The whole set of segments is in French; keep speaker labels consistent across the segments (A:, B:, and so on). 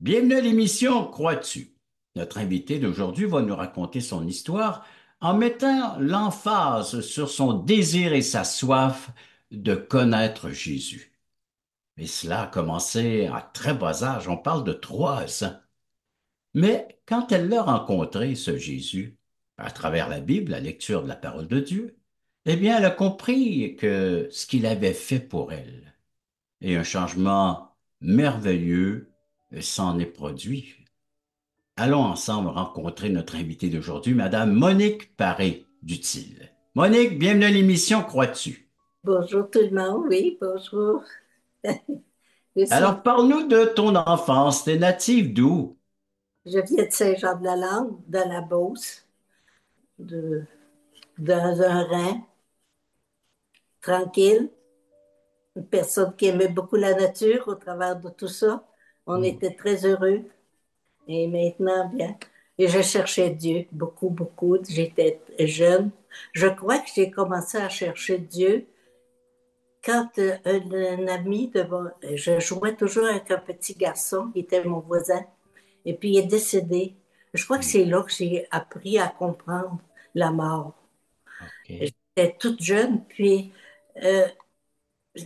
A: Bienvenue à l'émission Crois-tu? Notre invité d'aujourd'hui va nous raconter son histoire en mettant l'emphase sur son désir et sa soif de connaître Jésus. Et cela a commencé à très bas âge, on parle de 3 ans. Mais quand elle l'a rencontré, ce Jésus, à travers la Bible, la lecture de la parole de Dieu, eh bien, elle a compris que ce qu'il avait fait pour elle, et un changement merveilleux s'en est produit. Allons ensemble rencontrer notre invitée d'aujourd'hui, Madame Monique Paré-Dutil. Monique, bienvenue à l'émission Crois-tu?
B: Bonjour tout le monde, oui, bonjour. Je suis,
A: Alors, parle-nous de ton enfance. T'es native d'où?
B: je viens de Saint-Jean-de-la-Lande, dans la Beauce, de, dans un rang, tranquille, une personne qui aimait beaucoup la nature au travers de tout ça. On
A: Hmm.
B: était très heureux. Et maintenant, bien, et je cherchais Dieu, beaucoup, beaucoup. J'étais jeune. Je crois que j'ai commencé à chercher Dieu quand un ami je jouais toujours avec un petit garçon qui était mon voisin. Et puis il est décédé. Je crois que
A: Hmm.
B: c'est là que j'ai appris à comprendre la mort.
A: OK.
B: J'étais toute jeune, puis euh,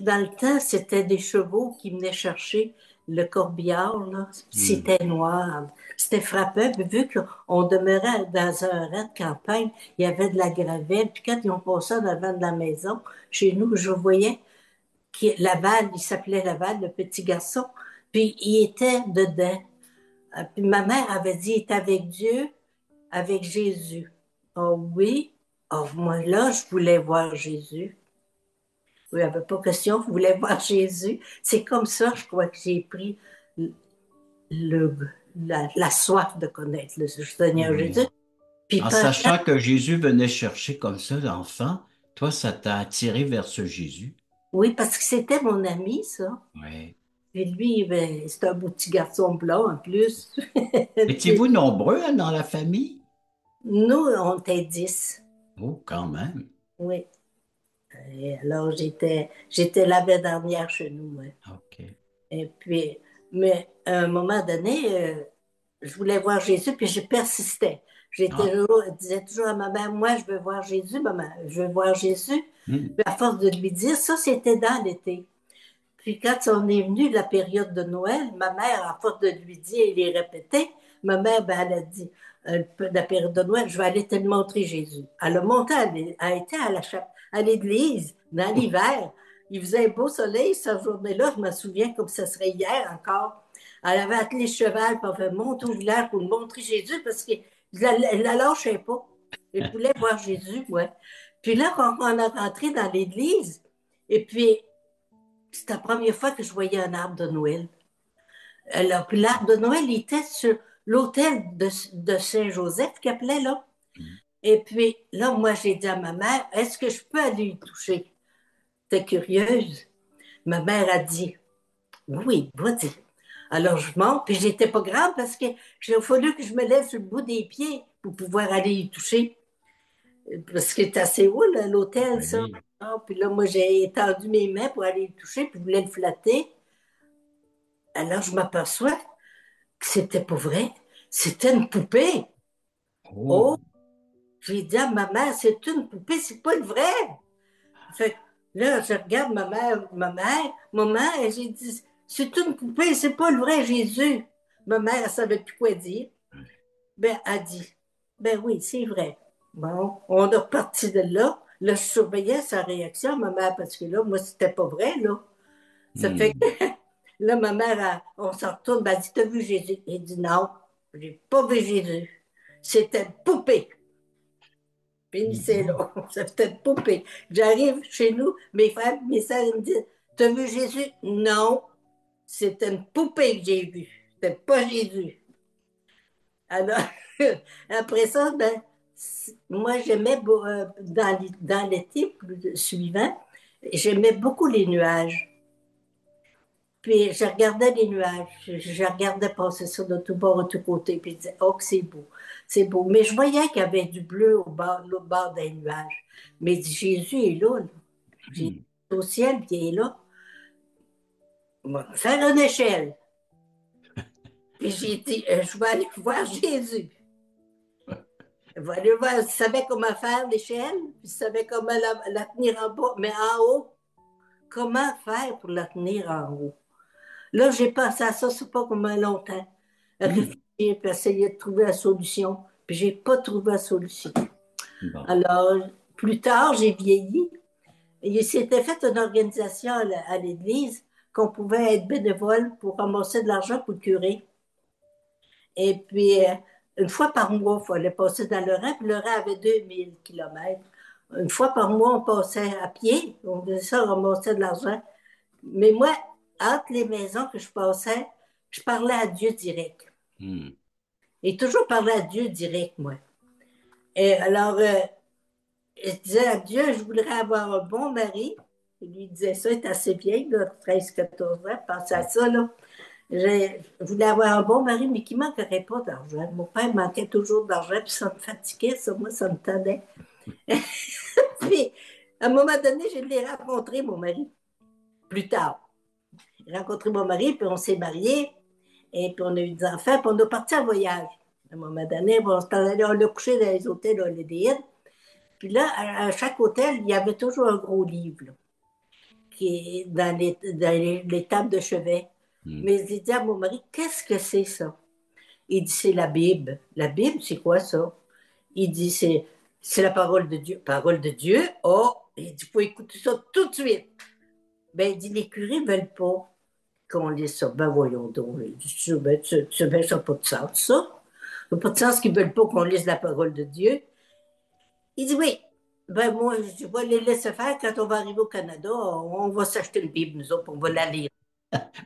B: dans le temps, c'était des chevaux qui venaient chercher le corbillard, là.
A: Hmm.
B: C'était noir. C'était frappant. Puis vu qu'on demeurait dans un rang de campagne, il y avait de la gravelle. Puis quand ils ont passé en avant de la maison, chez nous, je voyais Laval, il s'appelait Laval, le petit garçon. Puis il était dedans. Puis ma mère avait dit, il est avec Dieu, avec Jésus. Oh oui. Oh, moi, là, je voulais voir Jésus. Il n'y avait pas question, je voulais voir Jésus. C'est comme ça, je crois que j'ai pris le, la soif de connaître le Seigneur Jésus.
A: Oui.
B: Puis
A: En
B: pendant,
A: sachant que Jésus venait chercher comme ça l'enfant, toi, ça t'a attiré vers ce Jésus.
B: oui, parce que c'était mon ami, ça.
A: Oui.
B: Puis lui, ben, c'est un beau petit garçon blanc en plus. Puis
A: Étiez-vous nombreux hein, dans la famille?
B: nous, on était 10.
A: Oh, quand même.
B: Oui. Et alors, j'étais l'avant-dernière chez nous. Ouais.
A: OK.
B: Et puis, mais à un moment donné, je voulais voir Jésus, puis je persistais.
A: Ah.
B: Je disais toujours à ma mère, moi, je veux voir Jésus, maman, je veux voir Jésus.
A: Hmm.
B: Puis à force de lui dire, ça, c'était dans l'été. Puis quand on est venu la période de Noël, ma mère, à force de lui dire et les répéter, ma mère, ben, elle a dit, la période de Noël, je vais aller te montrer Jésus. Elle a monté, elle a été à l'église, dans l'hiver. Il faisait un beau soleil cette journée-là, je me souviens comme ce serait hier encore. Elle avait attelé le cheval, pour faire monter au village pour montrer Jésus parce qu'elle ne la lâchait pas. Elle voulait voir Jésus, ouais. Puis là, quand on est rentré dans l'église, et puis c'était la première fois que je voyais un arbre de Noël. Alors, puis l'arbre de Noël, il était sur l'hôtel de Saint-Joseph, qu'il appelait là. Et puis là, moi, j'ai dit à ma mère, est-ce que je peux aller y toucher? T'es curieuse? Ma mère a dit, oui, vas-y. Alors, je monte, puis j'étais pas grande parce que j'ai fallu que je me lève sur le bout des pieds pour pouvoir aller y toucher. Parce que c'est assez haut, là, l'hôtel, ça.
A: Oui.
B: Ah, puis là, moi, j'ai étendu mes mains pour aller y toucher, puis je voulais le flatter. Alors, je m'aperçois que c'était pas vrai. C'était une poupée. Oh,
A: Oh.
B: j'ai dit à ma mère, c'est une poupée, c'est pas le vrai. Fait que là, je regarde maman, et j'ai dit, c'est une poupée, c'est pas le vrai Jésus. Ma mère, elle savait plus quoi dire. Ben, elle a dit, ben oui, c'est vrai. Bon, on est reparti de là. Là, je surveillais sa réaction, ma mère, parce que là, moi, c'était pas vrai, là. Ça fait
A: Hmm.
B: que là, ma mère, on s'en retourne, ben, elle dit, t'as vu Jésus? Elle dit, non, j'ai pas vu Jésus. C'était une poupée. Finissez
A: Mhm.
B: là. C'était une poupée. J'arrive chez nous, mes frères, mes sœurs, ils me disent, t'as vu Jésus? Non, c'était une poupée que j'ai vue. C'était pas Jésus. Alors, après ça, ben, moi, dans l'été suivant, j'aimais beaucoup les nuages. Puis je regardais les nuages, je regardais passer ça de tout bord à tout côté, puis je disais, oh, que c'est beau, c'est beau. Mais je voyais qu'il y avait du bleu l'autre bord des nuages. Mais Jésus est là, là. Jésus
A: Hmm.
B: est au ciel, puis il est là. On va faire une échelle. Puis j'ai dit, je vais aller voir Jésus. Je vais aller voir, je savais comment faire l'échelle, puis je savais comment la tenir en bas, mais en haut, comment faire pour la tenir en haut? Là, j'ai pensé à ça, c'est pas comment longtemps. Réfléchir,
A: Hmm.
B: puis essayer de trouver la solution. Puis j'ai pas trouvé la solution.
A: Bon.
B: Alors, plus tard, j'ai vieilli. Et il s'était fait une organisation à l'église qu'on pouvait être bénévole pour ramasser de l'argent pour le curé. Et puis, une fois par mois, il fallait passer dans le Rhin, puis le Rhin avait 2000 kilomètres. Une fois par mois, on passait à pied, on faisait ça, on ramassait de l'argent. Mais moi, entre les maisons que je passais, je parlais à Dieu direct.
A: Hmm.
B: Et toujours parler à Dieu direct, moi. Et alors, je disais à Dieu, je voudrais avoir un bon mari. Il lui disait ça, il est assez vieille, là, 13, 14 ans, pensez à ça, là. Je voulais avoir un bon mari, mais qui ne manquerait pas d'argent. Mon père manquait toujours d'argent, puis ça me fatiguait, ça, moi, ça me tendait. Puis, à un moment donné, je l'ai rencontré, mon mari, plus tard. J'ai rencontré mon mari, puis on s'est mariés, et puis on a eu des enfants, puis on est parti en voyage. À un moment donné, bon, on a couché dans les hôtels hollywoodiens. Puis là, à chaque hôtel, il y avait toujours un gros livre, là, qui est dans les tables de chevet.
A: Hmm.
B: Mais j'ai dit à mon mari, qu'est-ce que c'est ça? Il dit, c'est la Bible. La Bible, c'est quoi ça? Il dit, c'est la parole de Dieu. Parole de Dieu? Oh, il dit, il faut écouter ça tout de suite. Ben, il dit, les curés ne veulent pas qu'on lise ça. Ben, voyons donc. Il dit, ben, ça n'a pas de sens, ça. Ça n'a pas de sens qu'ils ne veulent pas qu'on lise la parole de Dieu. Il dit, oui. Ben, moi, je vais les laisser faire. Quand on va arriver au Canada, on va s'acheter une Bible, nous autres, on va la lire.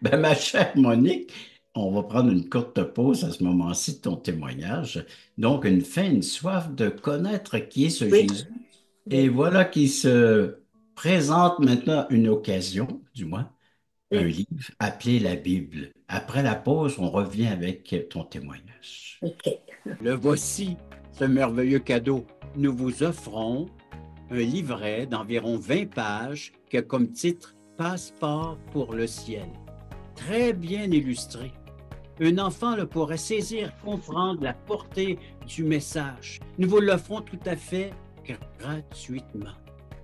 A: Ben, ma chère Monique, on va prendre une courte pause à ce moment-ci de ton témoignage. Donc, une faim, une soif de connaître qui est ce
B: Oui,
A: Jésus. Et
B: oui,
A: voilà qui se présente maintenant une occasion, du moins, un
B: oui.
A: livre appelé la Bible. Après la pause, on revient avec ton témoignage.
B: OK.
A: Le voici, ce merveilleux cadeau. Nous vous offrons un livret d'environ 20 pages qui a comme titre Passeport pour le ciel. Très bien illustré. Un enfant le pourrait saisir, comprendre la portée du message. Nous vous l'offrons tout à fait gratuitement,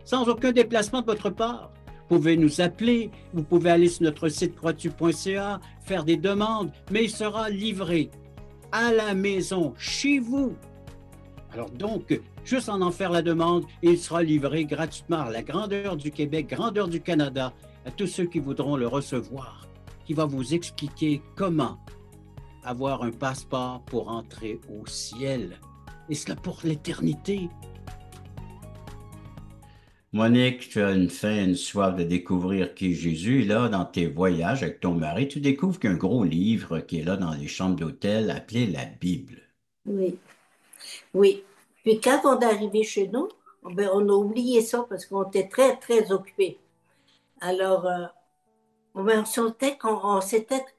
A: sans aucun déplacement de votre part. Vous pouvez nous appeler, vous pouvez aller sur notre site croatu.ca, faire des demandes, mais il sera livré à la maison, chez vous. Alors donc, juste en faire la demande, et il sera livré gratuitement à la grandeur du Québec, grandeur du Canada, à tous ceux qui voudront le recevoir, qui va vous expliquer comment avoir un passeport pour entrer au ciel. Et cela pour l'éternité. Monique, tu as une faim, une soif de découvrir qui est Jésus. Et là, dans tes voyages avec ton mari, tu découvres qu'il y a un gros livre qui est là dans les chambres d'hôtel appelé la Bible.
B: Oui, oui. Puis quand on est arrivé chez nous, ben, on a oublié ça parce qu'on était très, très occupés. Alors, ben, on s'était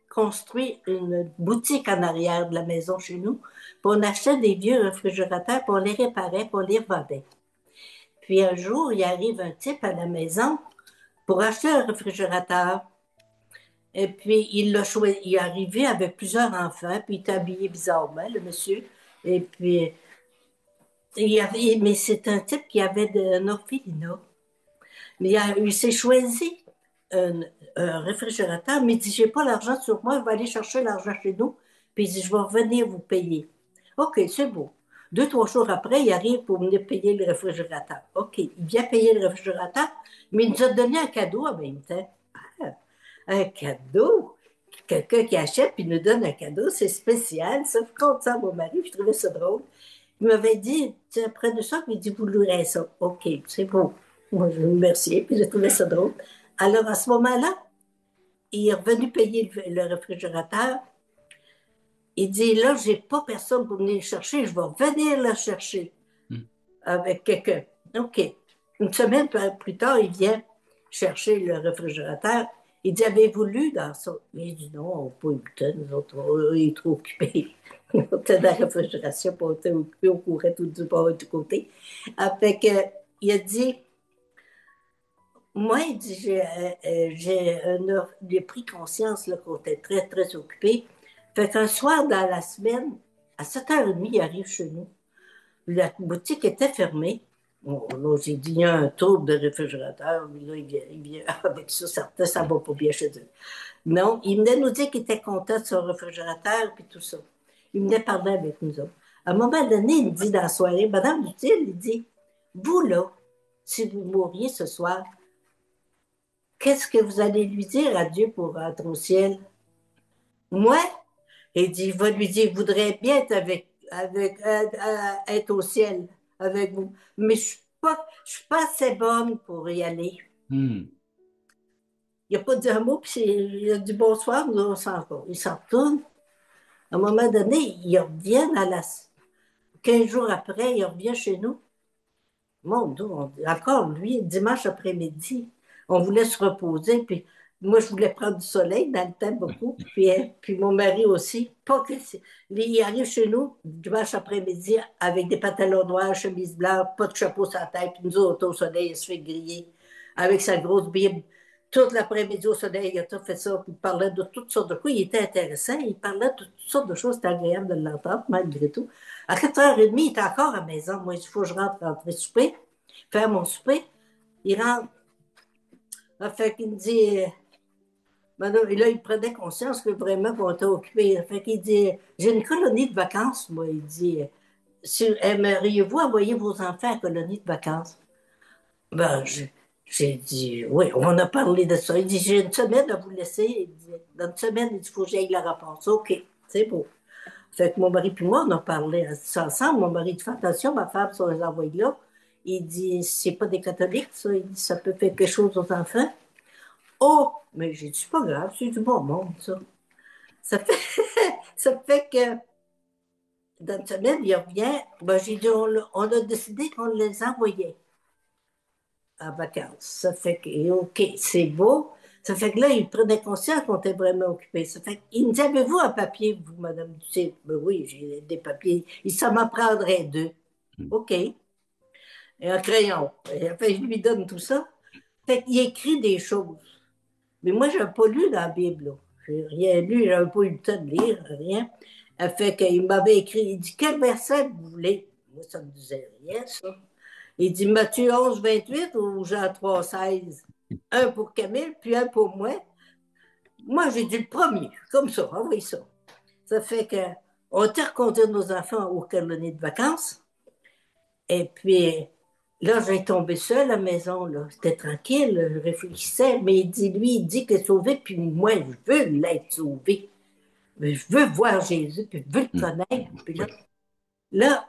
B: construit une boutique en arrière de la maison chez nous. Puis on achetait des vieux réfrigérateurs, puis on les réparait, puis on les revendait. Puis un jour, il arrive un type à la maison pour acheter un réfrigérateur. Et puis, il l'a choisi. Il est arrivé avec plusieurs enfants, puis il était habillé bizarrement, le monsieur. Et puis, mais c'est un type qui avait de orphelinat. Mais il s'est choisi un, un réfrigérateur, mais il dit, j'ai pas l'argent sur moi, je vais aller chercher l'argent chez nous. Puis il dit, je vais revenir vous payer. OK, c'est beau. 2, 3 jours après, il arrive pour venir payer le réfrigérateur. OK, il vient payer le réfrigérateur, mais il nous a donné un cadeau en même temps. Ah, un cadeau? Quelqu'un qui achète puis nous donne un cadeau, c'est spécial. Ça, je compte ça à mon mari, je trouvais ça drôle. Il m'avait dit, après de ça, il dit, vous louerez ça. OK, c'est beau. Moi, je vous remercie, puis j'ai trouvé ça drôle. Alors, à ce moment-là, il est revenu payer le réfrigérateur. Il dit, là, j'ai pas personne pour venir le chercher, je vais venir le chercher
A: Hmm.
B: avec quelqu'un. OK. Une semaine plus tard, il vient chercher le réfrigérateur. Il dit, avez-vous lu dans ça? Il dit, non, on n'a pas eu le temps, nous autres, il est trop occupé. On était dans la réfrigération, puis on était occupé, on courait tout du bord et du côté. Fait que, il a dit, moi, il dit, j'ai pris conscience qu'on était très, très occupé. Fait qu'un soir dans la semaine, à 7h30, il arrive chez nous. La boutique était fermée. Bon, là, j'ai dit, il y a un tour de réfrigérateur. Là, il vient avec ça, certain, ça va pas bien chez eux. Non, il venait nous dire qu'il était content de son réfrigérateur et tout ça. Il venait parler avec nous autres. À un moment donné, il me dit dans la soirée, Madame Dutil, il dit, vous là, si vous mouriez ce soir, qu'est-ce que vous allez lui dire à Dieu pour rentrer au ciel? Moi, il dit, il va lui dire, je voudrais bien être être au ciel avec vous, mais je suis pas assez bonne pour y aller.
A: Hmm.
B: Il n'a pas dit un mot, puis il a dit bonsoir, nous on s'en va. Il s'en retourne. À un moment donné, il revient 15 jours après, il revient chez nous. Mon Dieu, encore lui, dimanche après-midi, on voulait se reposer, puis moi, je voulais prendre du soleil dans le temps beaucoup, puis mon mari aussi. Pas que il arrive chez nous dimanche après-midi avec des pantalons noirs, chemise blanche, pas de chapeau sur la tête, puis nous autres au soleil, il se fait griller avec sa grosse Bible. Toute l'après-midi au soleil, il a tout fait ça, puis il parlait de toutes sortes de choses. Il était intéressant, il parlait de toutes sortes de choses, c'était agréable de l'entendre, malgré tout. À 4h30, il était encore à la maison. Moi, il faut que je rentre rentrer souper, faire mon souper. Il rentre. Ça fait qu'il me dit, et là, il prenait conscience que vraiment, on était occupé. Fait qu'il dit, j'ai une colonie de vacances, moi. Il dit, aimeriez-vous envoyer vos enfants à la colonie de vacances? Ben, j'ai dit, oui, on a parlé de ça. Il dit, j'ai une semaine à vous laisser. Il dit, dans une semaine, il dit, il faut que j'aille la réponse. OK, c'est beau. Fait que mon mari et moi, on a parlé ensemble. Mon mari dit, fais attention, ma femme, si on les envoie là. Il dit, c'est pas des catholiques, ça. Il dit, ça peut faire quelque chose aux enfants. Oh, mais j'ai dit, c'est pas grave, c'est du bon monde, ça. Ça fait, ça fait que dans une semaine, il revient. Ben, j'ai dit, on a décidé qu'on les envoyait en vacances. Ça fait que, OK, c'est beau. Ça fait que là, il prenait conscience qu'on était vraiment occupés. Ça fait qu'il me dit, avez-vous un papier, vous, Madame Ducé? Ben oui, j'ai des papiers. Il s'en m'en prendrait deux. OK. Et un crayon. Et après, je lui donne tout ça. Fait qu'il écrit des choses. Mais moi, je n'avais pas lu dans la Bible, là. J'ai rien lu, je n'avais pas eu le temps de lire, rien. Elle fait qu'il m'avait écrit, il dit, quel verset vous voulez? Moi, ça ne me disait rien, ça. Il dit Matthieu 11, 28 ou Jean 3, 16. Un pour Camille, puis un pour moi. Moi, j'ai dit le premier, comme ça, envoyez ça. Ça fait que on était reconduire nos enfants aux colonies de vacances. Et puis, là, j'ai tombé seule à la maison, là. C'était tranquille, je réfléchissais, mais il dit que sauvé, puis moi, je veux l'être sauvé. Mais je veux voir Jésus, puis je veux le
A: Hmm.
B: connaître. Puis
A: Oui.
B: là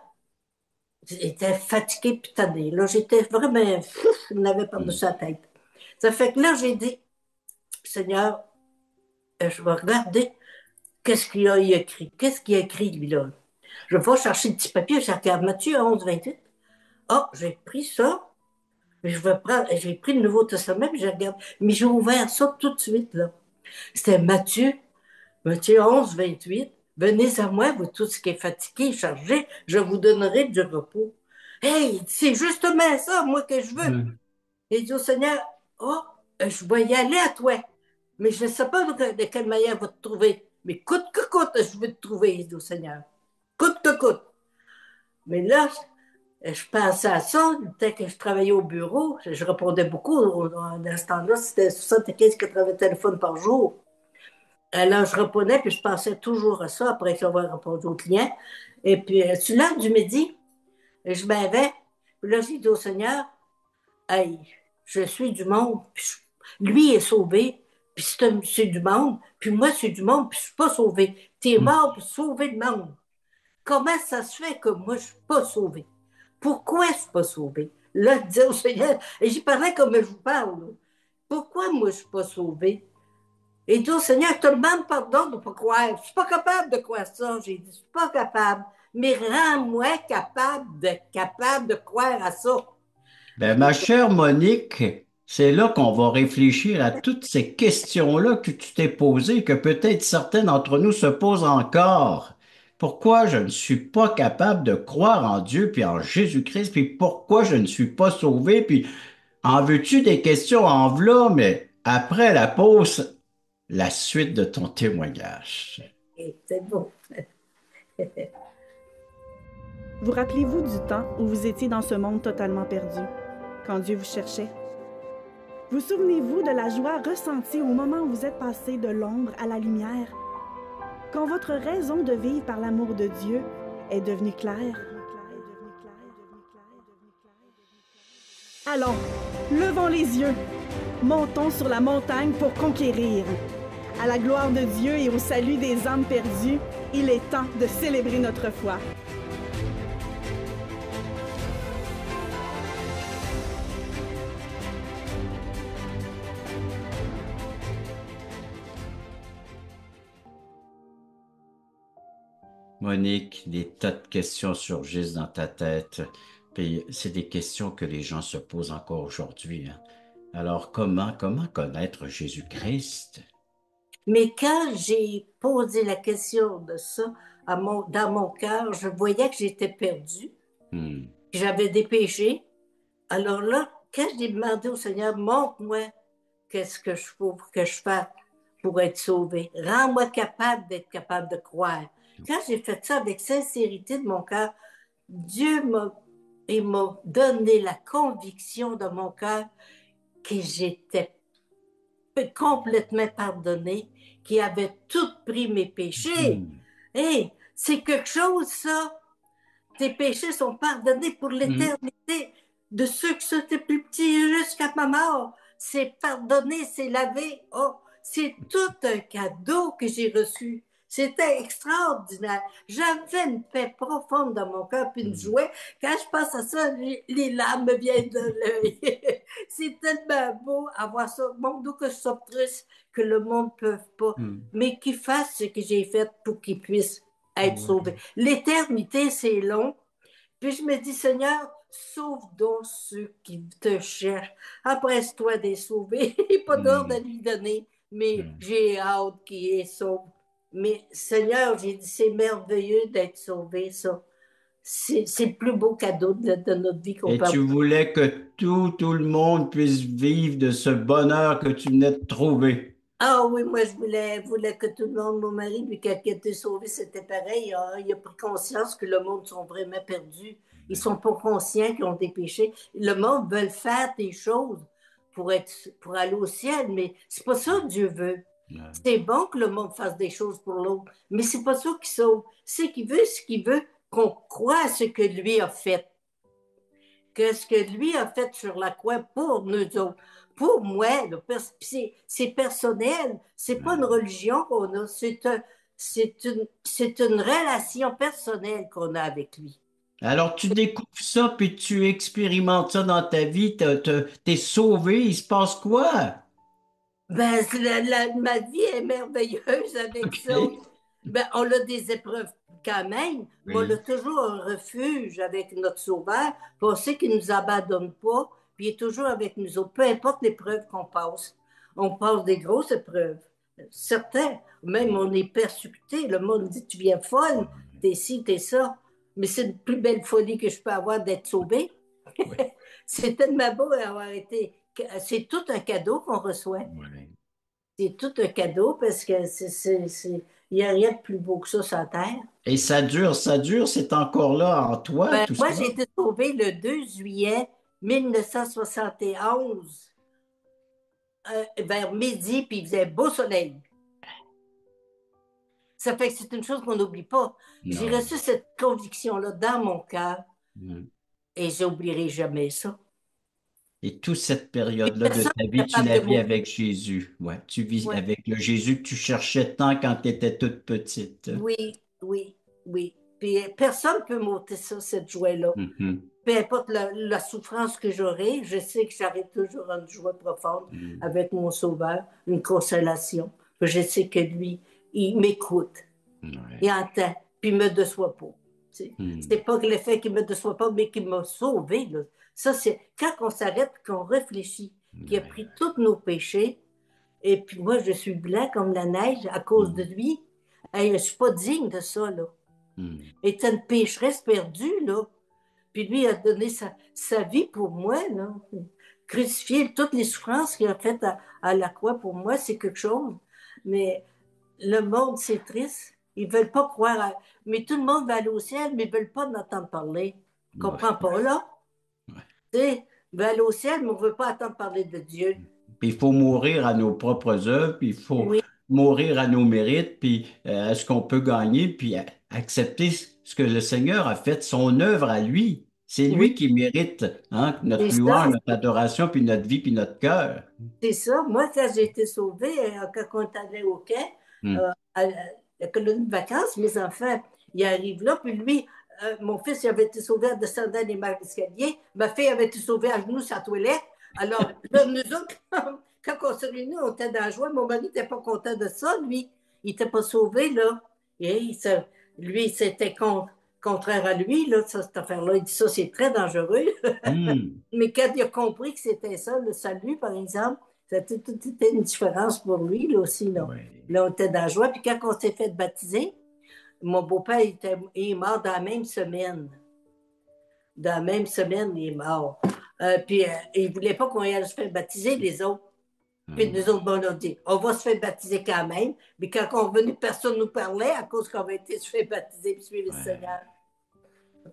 B: j'étais fatiguée, puis tannée. Là, j'étais vraiment fou, je n'avais pas de
A: Hmm.
B: sa tête. Ça fait que là, j'ai dit, Seigneur, je vais regarder qu'est-ce qu'il a écrit. Qu'est-ce qu'il a écrit, lui, là? Je vais chercher le petit papier, je regarde Matthieu 11, 28. Ah, j'ai pris ça. J'ai pris le Nouveau Testament, puis je regarde. Mais j'ai ouvert ça tout de suite, là. C'était Matthieu 11, 28. Venez à moi, vous tous qui êtes fatigués et chargés, je vous donnerai du repos. Hey, c'est justement ça, moi, que je veux.
A: Hmm.
B: Et dit au Seigneur, oh, je vais y aller à toi. Mais je ne sais pas de quelle manière je vais te trouver. Mais coûte que coûte, je vais te trouver, il dit au Seigneur. Coûte que coûte. Mais là, je pensais à ça, dès que je travaillais au bureau, je répondais beaucoup. Dans ce temps-là, c'était 75-80 téléphones par jour. Alors, je répondais, puis je pensais toujours à ça après avoir répondu aux clients. Et puis, sur l'heure du midi, je m'en vais. Puis là, j'ai dit au Seigneur, hey, je suis du monde, puis lui est sauvé, puis c'est du monde, puis moi, c'est du monde, puis je suis pas sauvé. Tu es
A: Hmm.
B: mort pour sauver le monde. Comment ça se fait que moi, je suis pas sauvé? Pourquoi je suis pas sauvé? Là, je disais au Seigneur, et j'y parlais comme je vous parle. Là. Pourquoi moi, je suis pas sauvé? Et dit au Seigneur, je te demande pardon de ne pas croire. Je suis pas capable de croire ça. J'ai dit, je suis pas capable. Mais rends-moi capable de croire à ça.
A: Ben, ma
B: Et
A: chère Monique, c'est là qu'on va réfléchir à toutes ces questions-là que tu t'es posées, que peut-être certains d'entre nous se posent encore. Pourquoi je ne suis pas capable de croire en Dieu puis en Jésus-Christ, puis pourquoi je ne suis pas sauvé, puis en veux-tu des questions en v'là, mais après la pause, la suite de ton témoignage.
B: c'est beau.
C: Vous rappelez-vous du temps où vous étiez dans ce monde totalement perdu, quand Dieu vous cherchait? Vous souvenez-vous de la joie ressentie au moment où vous êtes passé de l'ombre à la lumière? Quand votre raison de vivre par l'amour de Dieu est devenue claire? Allons, levons les yeux, montons sur la montagne pour conquérir. À la gloire de Dieu et au salut des âmes perdues, il est temps de célébrer notre foi.
A: Monique, des tas de questions surgissent dans ta tête. Puis c'est des questions que les gens se posent encore aujourd'hui, hein. Alors comment connaître Jésus-Christ?
B: Mais quand j'ai posé la question de ça dans mon cœur, je voyais que j'étais perdue,
A: Hmm.
B: que j'avais des péchés. Alors là, quand j'ai demandé au Seigneur, montre-moi qu'est-ce que je faut que je fasse pour être sauvé. Rends-moi capable d'être capable de croire. Quand j'ai fait ça avec sincérité de mon cœur, Dieu m'a donné la conviction de mon cœur que j'étais complètement pardonné, qui avait tout pris mes péchés.
A: Hmm.
B: Hey, c'est quelque chose, ça. Tes péchés sont pardonnés pour
A: Hmm.
B: l'éternité. De ceux qui sont plus petits jusqu'à ma mort. C'est pardonné, c'est lavé. Oh, c'est tout un cadeau que j'ai reçu. C'était extraordinaire. J'avais une paix profonde dans mon cœur, puis une
A: Hmm.
B: joie. Quand je pense à ça, les larmes me viennent de l'œil. C'est tellement beau avoir ça. Mon Dieu, que je sois triste, que le monde ne peut pas,
A: Hmm.
B: mais qu'il fasse ce que j'ai fait pour qu'il puisse être sauvé.
A: Ouais.
B: L'éternité, c'est long. Puis je me dis, Seigneur, sauve donc ceux qui te cherchent. Empresse-toi des sauver. Il n'y a pas d'ordre à
A: Hmm.
B: lui donner, mais
A: Hmm.
B: j'ai hâte qu'il est sauvé. Mais Seigneur, j'ai dit, c'est merveilleux d'être sauvé, ça. C'est le plus beau cadeau de notre vie qu'on
A: Et
B: peut
A: tu
B: avoir.
A: voulais que tout le monde puisse vivre de ce bonheur que tu venais de trouver.
B: Ah oui, moi, voulais que tout le monde, mon mari, puis quand il était sauvé, c'était pareil. Il a pris conscience que le monde sont vraiment perdus. Ils sont pas conscients qu'ils ont des péchés. Le monde veut faire des choses pour aller au ciel, mais c'est pas ça que Dieu veut.
A: Ouais.
B: C'est bon que le monde fasse des choses pour l'autre, mais c'est pas ça qui sauve. C'est qu'il veut ce qu'il veut, qu'on croit à ce que lui a fait, que ce que lui a fait sur la croix pour nous autres. Pour moi, c'est personnel, c'est pas une
A: Ouais.
B: religion qu'on a, c'est une relation personnelle qu'on a avec lui.
A: Alors, tu découvres ça, puis tu expérimentes ça dans ta vie, t'es sauvé, il se passe quoi?
B: Ben, ma vie est merveilleuse avec ça.
A: OK.
B: Ben, on a des épreuves quand même, mais on a
A: Oui.
B: toujours un refuge avec notre Sauveur, puis on sait qu'il ne nous abandonne pas, puis il est toujours avec nous autres, peu importe l'épreuve qu'on passe. On passe des grosses épreuves. Certains, même on est persécuté, le monde dit tu viens folle, t'es ci, t'es ça. Mais c'est une plus belle folie que je peux avoir d'être sauvé.
A: Oui.
B: C'est tellement beau d'avoir été. C'est tout un cadeau qu'on reçoit.
A: Oui.
B: C'est tout un cadeau parce que il n'y a rien de plus beau que ça sur la terre.
A: Et ça dure, c'est encore là en toi,
B: Ben,
A: tout ça?
B: moi, j'ai été sauvée le 2 juillet 1971, vers midi, puis il faisait beau soleil. Ça fait que c'est une chose qu'on n'oublie pas. J'ai
A: Non.
B: reçu cette conviction-là dans mon cœur
A: Mm.
B: et j'oublierai jamais ça.
A: Et toute cette
B: Puis
A: période-là de
B: personne
A: ta
B: n'est
A: vie, tu
B: capable
A: la
B: de
A: vis
B: m'oublier.
A: avec Jésus. Ouais, tu vis
B: Ouais.
A: avec le Jésus que tu cherchais tant quand tu étais toute petite.
B: Oui, oui, oui. Puis personne ne peut m'ôter ça, cette joie-là.
A: Mhm.
B: Peu importe la souffrance que j'aurai, je sais que j'aurai toujours une joie profonde
A: Mm.
B: avec mon Sauveur, une consolation. Je sais que lui, il m'écoute, il
A: Ouais.
B: entend, puis il me déçoit pas. C'est
A: Mm.
B: pas que le fait qu'il me déçoit pas, mais qu'il m'a sauvé. Là. Ça, c'est quand on s'arrête, qu'on réfléchit, qu'il a
A: Ouais.
B: pris tous nos péchés, et puis moi, je suis blanc comme la neige à cause de
A: Mm.
B: lui. Hey, je suis pas digne de ça, là.
A: Mm.
B: Et une pécheresse perdue, là. Puis lui a donné sa vie pour moi, là. Crucifier toutes les souffrances qu'il a faites à la croix pour moi, c'est quelque chose. Mais le monde, c'est triste. Ils veulent pas croire. Mais tout le monde va aller au ciel, mais ils veulent pas en entendre parler.
A: Ouais,
B: Comprends pas, là?
A: ouais.
B: Tu sais, ils veulent aller au ciel, mais on veut pas entendre parler de Dieu.
A: Puis il faut mourir à nos propres œuvres, puis il faut
B: Oui,
A: mourir à nos mérites, puis à ce qu'on peut gagner, puis accepter ce que le Seigneur a fait, son œuvre à lui. C'est
B: oui,
A: lui qui mérite, hein, notre
B: c'est
A: louange,
B: ça.
A: notre adoration, puis notre vie, puis notre cœur.
B: C'est ça. Moi, quand j'ai été sauvée, quand on est allé au quai,
A: Hmm.
B: à la colonie de vacances, mes enfants, ils arrivent là, puis lui, mon fils il avait été sauvé en descendant les marches d'escalier, ma fille avait été sauvée à genoux sur la toilette. Alors, là, nous autres, quand on s'est réunis, on était dans la joie. Mon mari n'était pas content de ça, lui. Il n'était pas sauvé, là. Et lui, c'était contraire à lui, là, ça, cette affaire-là. Il dit ça, c'est très dangereux.
A: Hmm.
B: Mais quand il a compris que c'était ça, le salut, par exemple, c'était toute une différence pour lui, là aussi. Là,
A: Ouais.
B: là on était dans la joie. Puis quand on s'est fait baptiser, mon beau-père il est mort dans la même semaine. Dans la même semaine, il est mort. Puis il ne voulait pas qu'on aille se faire baptiser, les autres. Puis
A: Hmm.
B: nous autres, bon, on a dit, on va se faire baptiser quand même. Mais quand on est venu, personne ne nous parlait à cause qu'on avait été se faire baptiser puis suivre le
A: Ouais.
B: Seigneur.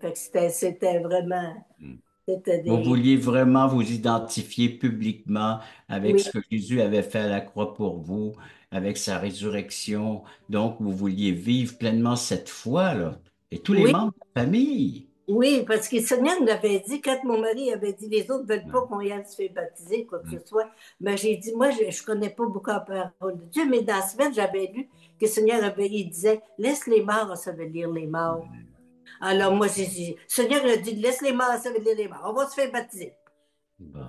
B: Fait que c'était vraiment,
A: Hmm.
B: c'était
A: Vous
B: des...
A: vouliez vraiment vous identifier publiquement avec
B: Oui,
A: ce que Jésus avait fait à la croix pour vous, avec sa résurrection. Donc, vous vouliez vivre pleinement cette foi, là. Et tous les
B: oui,
A: membres de la famille.
B: oui, parce que le Seigneur nous l'avait dit, quand mon mari avait dit, les autres ne veulent pas
A: Ouais.
B: qu'on y aille se faire baptiser, quoi que
A: Mm.
B: ce soit, ben, j'ai dit, moi, je ne connais pas beaucoup la parole de Dieu, mais dans la semaine, j'avais lu que le Seigneur il disait, laisse les morts ensevelir les morts. Alors, moi, j'ai dit, le Seigneur a dit, laisse les morts ensevelir les morts, on va se faire baptiser.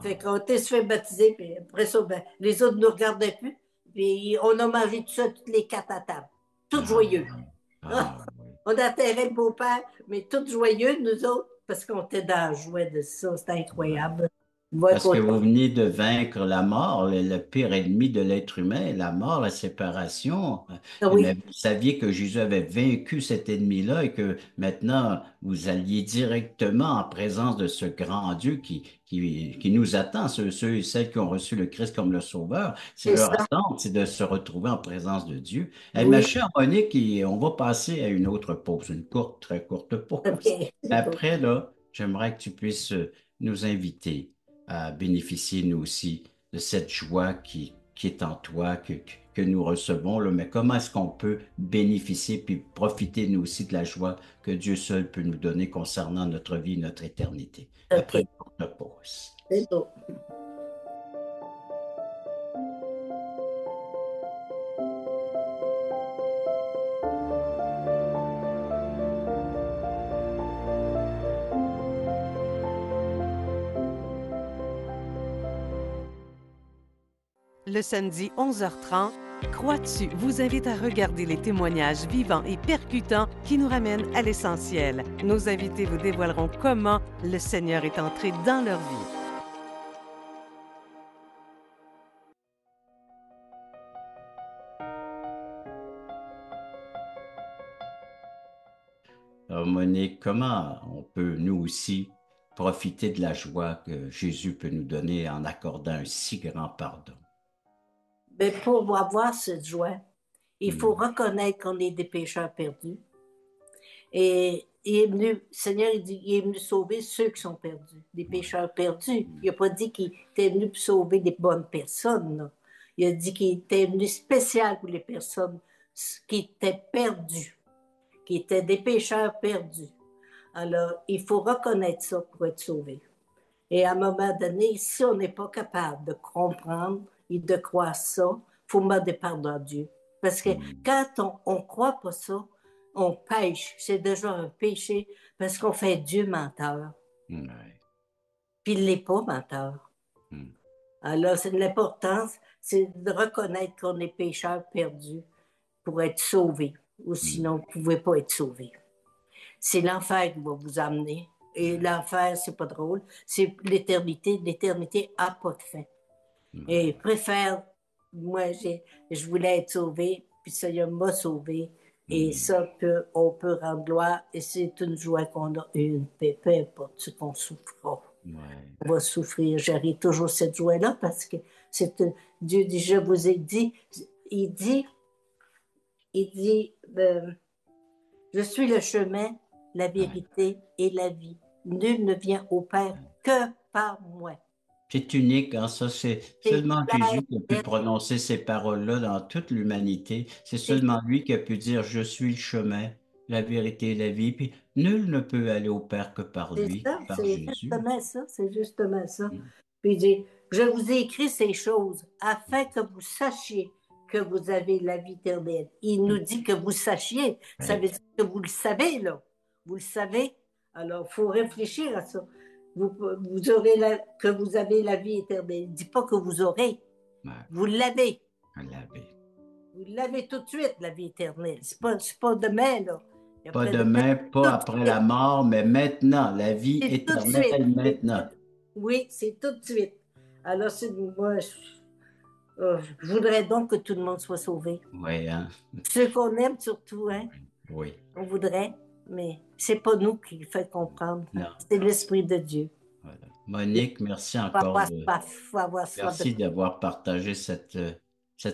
B: Fait
A: Bon.
B: qu'on était se fait baptiser, puis après ça, ben, les autres ne nous regardaient plus, puis on a mangé tout ça, toutes les quatre à table, tout
A: Ah,
B: joyeux.
A: ah, oui.
B: On enterrait le beau-père, mais tout joyeux, nous autres, parce qu'on était dans la joie de ça. C'était
A: Ouais.
B: incroyable. Voir
A: Parce
B: qu'on
A: que vous venez de vaincre la mort, le pire ennemi de l'être humain, la mort, la séparation.
B: ah
A: Mais
B: oui,
A: vous saviez que Jésus avait vaincu cet ennemi-là et que maintenant vous alliez directement en présence de ce grand Dieu qui nous attend, ceux et celles qui ont reçu le Christ comme le Sauveur. C'est
B: c'est
A: leur
B: ça.
A: attente, c'est de se retrouver en présence de Dieu. Eh, ma
B: Oui,
A: chère Monique, on va passer à une autre pause, une courte, très courte pause.
B: OK. C'est beau.
A: Après, là, j'aimerais que tu puisses nous inviter à bénéficier nous aussi de cette joie qui est en toi, que nous recevons, là. Mais comment est-ce qu'on peut bénéficier puis profiter nous aussi de la joie que Dieu seul peut nous donner concernant notre vie, notre éternité? Après
B: OK,
A: une courte pause.
B: c'est beau.
D: Le samedi 11h30, Crois-tu vous invite à regarder les témoignages vivants et percutants qui nous ramènent à l'essentiel. Nos invités vous dévoileront comment le Seigneur est entré dans leur vie.
A: Alors, Monique, comment on peut nous aussi profiter de la joie que Jésus peut nous donner en accordant un si grand pardon?
B: Mais pour avoir cette joie, il faut
A: Hmm.
B: reconnaître qu'on est des pécheurs perdus. Et il est venu, le Seigneur, il dit, il est venu sauver ceux qui sont perdus, des
A: Ouais.
B: pécheurs perdus.
A: Hmm.
B: Il n'a pas dit qu'il était venu pour sauver des bonnes personnes, là. Il a dit qu'il était venu spécial pour les personnes qui étaient perdues, qui étaient des pécheurs perdus. Alors, il faut reconnaître ça pour être sauvé. Et à un moment donné, si on n'est pas capable de comprendre et de croire ça, il faut demander pardon à Dieu. Parce que
A: Hmm.
B: quand on ne croit pas ça, on pêche. C'est déjà un péché parce qu'on fait Dieu menteur.
A: Ouais.
B: Puis il n'est pas menteur.
A: Hmm.
B: Alors, c'est l'importance, c'est de reconnaître qu'on est pécheur perdu pour être sauvé. Ou
A: Hmm.
B: sinon, vous ne pouvez pas être sauvé. C'est l'enfer qui va vous amener. Et
A: Ouais.
B: l'enfer, c'est pas drôle. C'est l'éternité. L'éternité n'a pas de fin. Et
A: Ouais.
B: préfère, moi, je voulais être sauvé, puis ça m'a sauvé. Et
A: Hmm.
B: ça, on peut rendre gloire. Et c'est une joie qu'on a une, peu importe ce qu'on souffrira.
A: Ouais.
B: On va souffrir. J'aurai toujours cette joie-là parce que c'est Dieu dit, je vous ai dit, il dit, Je suis le chemin, la vérité et la vie. Nul ne vient au Père que par moi.
A: C'est unique, hein, ça, c'est
B: C'est
A: seulement
B: clair,
A: Jésus qui a pu prononcer ces paroles-là dans toute l'humanité. C'est seulement lui qui a pu dire, je suis le chemin, la vérité et la vie. Puis nul ne peut aller au Père que par
B: c'est
A: lui,
B: ça,
A: par
B: c'est
A: Jésus.
B: justement ça, c'est justement ça.
A: Mm.
B: Puis il dit, je vous ai écrit ces choses afin que vous sachiez que vous avez la vie éternelle. Il nous dit que vous sachiez, ça veut
A: Ouais.
B: dire que vous le savez, là. Vous le savez. Alors, il faut réfléchir à ça. Vous aurez que vous avez la vie éternelle. Il ne dit pas que vous aurez.
A: Ouais,
B: Vous l'avez.
A: on l'avait.
B: Vous l'avez tout de suite, la vie éternelle. C'est pas demain, là. Et
A: Pas
B: après demain,
A: demain,
B: tout
A: pas
B: de
A: après
B: suite.
A: la mort, mais maintenant, la vie
B: C'est tout de suite.
A: éternelle maintenant.
B: Oui, c'est tout de suite. Alors, moi, je voudrais donc que tout le monde soit sauvé.
A: Oui, hein?
B: Ceux qu'on aime surtout, hein,
A: Oui.
B: on voudrait, mais c'est pas nous qui le fait comprendre.
A: Non.
B: C'est l'Esprit de Dieu.
A: Voilà. Monique, merci
B: Il faut
A: encore
B: avoir soif, faut avoir soif
A: merci
B: de...
A: d'avoir partagé cette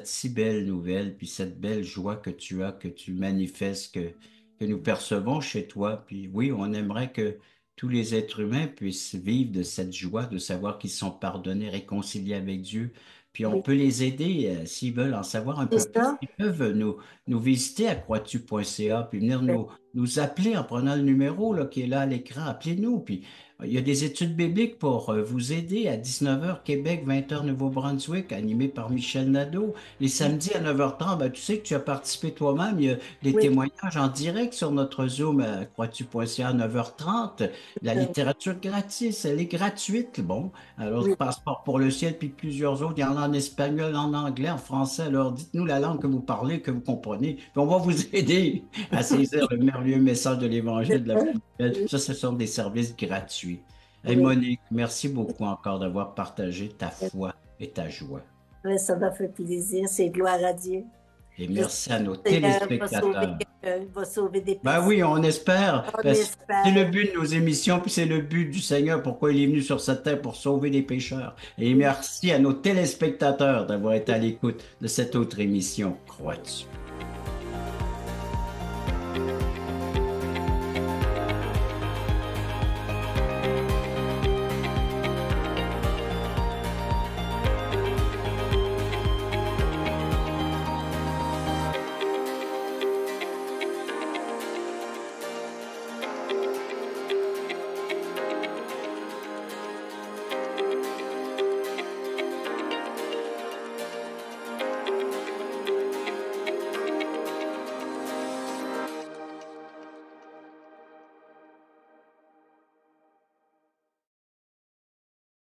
A: si belle nouvelle, puis cette belle joie que tu as, que tu manifestes, que nous percevons chez toi. Puis oui, on aimerait que tous les êtres humains puissent vivre de cette joie, de savoir qu'ils sont pardonnés, réconciliés avec Dieu. Puis on
B: Oui,
A: peut les aider, s'ils veulent en savoir un peu
B: c'est
A: plus.
B: ça.
A: Ils peuvent nous visiter à croixtu.ca, puis venir nous appeler en prenant le numéro là, qui est là à l'écran. Appelez-nous, puis il y a des études bibliques pour vous aider à 19h Québec, 20h Nouveau-Brunswick, animé par Michel Nadeau. Les samedis à 9h30, ben, tu sais que tu as participé toi-même. Il y a des
B: Oui,
A: témoignages en direct sur notre Zoom à croixtu.ca à 9h30. La
B: euh,
A: littérature gratis, elle est gratuite. Bon, alors
B: oui.
A: Passeport pour le ciel, puis plusieurs autres. Il y en a en espagnol, en anglais, en français. Alors dites-nous la langue que vous parlez, que vous comprenez. Puis on va vous aider à saisir le merveilleux message de l'Évangile de la bonne nouvelle. Ça, ce sont des services gratuits. Hey
B: Oui,
A: Monique, merci beaucoup encore d'avoir partagé ta foi et ta joie.
B: oui, ça m'a fait plaisir. C'est gloire à Dieu.
A: Et
B: Je sais
A: merci à nos
B: que le Seigneur va sauver
A: téléspectateurs.
B: quelqu'un, va sauver des
A: Ben
B: personnes.
A: oui, on espère.
B: On
A: Parce que c'est le
B: espère.
A: but de nos émissions, puis c'est le but du Seigneur, pourquoi il est venu sur cette terre pour sauver les pécheurs. Et
B: Oui,
A: merci à nos téléspectateurs d'avoir été à l'écoute de cette autre émission. Crois-tu?